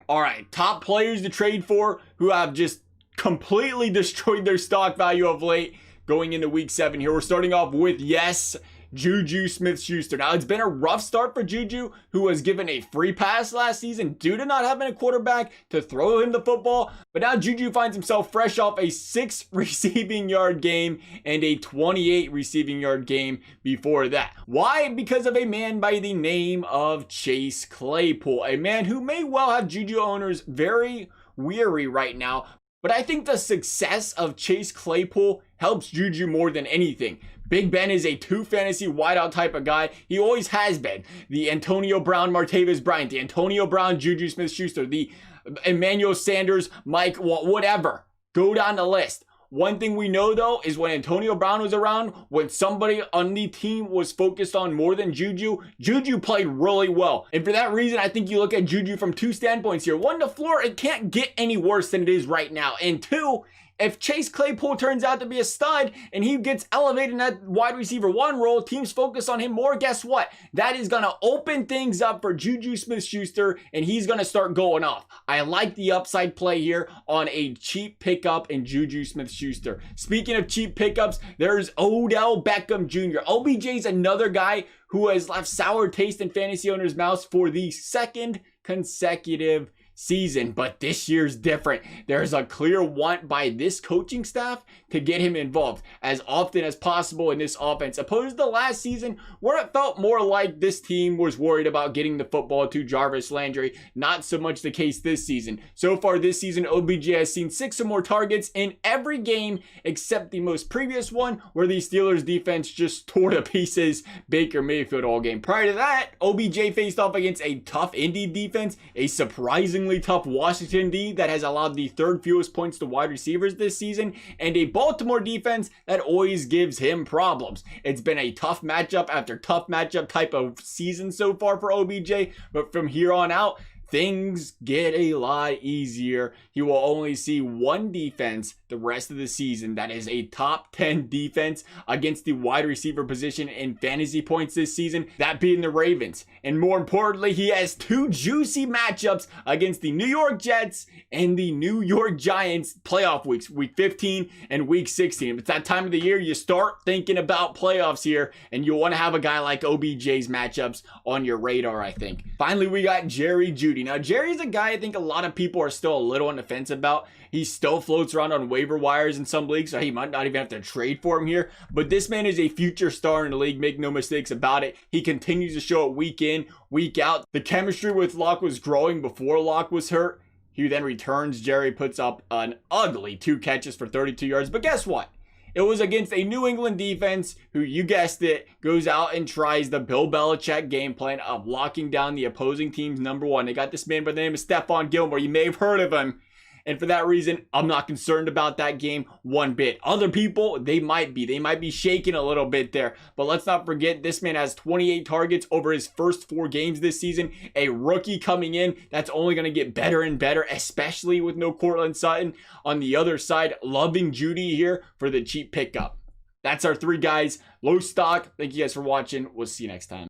All right, top players to trade for who have just completely destroyed their stock value of late going into week 7 here. We're starting off with, yes, Juju Smith-Schuster. Now, it's been a rough start for Juju, who was given a free pass last season due to not having a quarterback to throw him the football. But now Juju finds himself fresh off a 6 receiving yard game and a 28 receiving yard game before that. Why? Because of a man by the name of Chase Claypool, a man who may well have Juju owners very weary right now. But I think the success of Chase Claypool helps Juju more than anything. Big Ben is a 2 fantasy wideout type of guy. He always has been. The Antonio Brown, Martavis Bryant, the Antonio Brown, Juju Smith-Schuster, the Emmanuel Sanders, Mike, whatever. Go down the list. One thing we know, though, is when Antonio Brown was around, when somebody on the team was focused on more than Juju, Juju played really well. And for that reason, I think you look at Juju from 2 standpoints here. 1, the floor, it can't get any worse than it is right now. And 2, if Chase Claypool turns out to be a stud and he gets elevated in that wide receiver 1 role, teams focus on him more, guess what? That is going to open things up for Juju Smith-Schuster, and he's going to start going off. I like the upside play here on a cheap pickup in Juju Smith-Schuster. Speaking of cheap pickups, there's Odell Beckham Jr. OBJ's another guy who has left sour taste in fantasy owners' mouths for the 2nd consecutive season, but this year's different. There's a clear want by this coaching staff to get him involved as often as possible in this offense, opposed to last season where it felt more like this team was worried about getting the football to Jarvis Landry. Not so much the case this season. So far this season, OBJ has seen 6 or more targets in every game except the most previous one where the Steelers defense just tore to pieces Baker Mayfield all game. Prior to that, OBJ faced off against a tough Indy defense, a surprisingly tough Washington D that has allowed the 3rd fewest points to wide receivers this season, and a Baltimore defense that always gives him problems. It's been a tough matchup after tough matchup type of season so far for OBJ, but from here on out, things get a lot easier. He will only see one defense the rest of the season that is a top 10 defense against the wide receiver position in fantasy points this season, that being the Ravens. And more importantly, he has 2 juicy matchups against the New York Jets and the New York Giants playoff weeks, week 15 and week 16. It's that time of the year you start thinking about playoffs here, and you want to have a guy like OBJ's matchups on your radar, I think. Finally, we got Jerry Jeudy. Now, Jerry's a guy I think a lot of people are still a little on the fence about. He still floats around on waiver wires in some leagues, so he might not even have to trade for him here. But this man is a future star in the league, make no mistakes about it. He continues to show it week in, week out. The chemistry with Locke was growing before Locke was hurt. He then returns. Jerry puts up an ugly 2 catches for 32 yards. But guess what? It was against a New England defense who, you guessed it, goes out and tries the Bill Belichick game plan of locking down the opposing team's number 1. They got this man by the name of Stephon Gilmore. You may have heard of him. And for that reason, I'm not concerned about that game one bit. Other people, they might be. They might be shaking a little bit there. But let's not forget, this man has 28 targets over his first 4 games this season. A rookie coming in that's only going to get better and better, especially with no Courtland Sutton. On the other side, loving Jeudy here for the cheap pickup. That's our 3 guys. Low stock. Thank you guys for watching. We'll see you next time.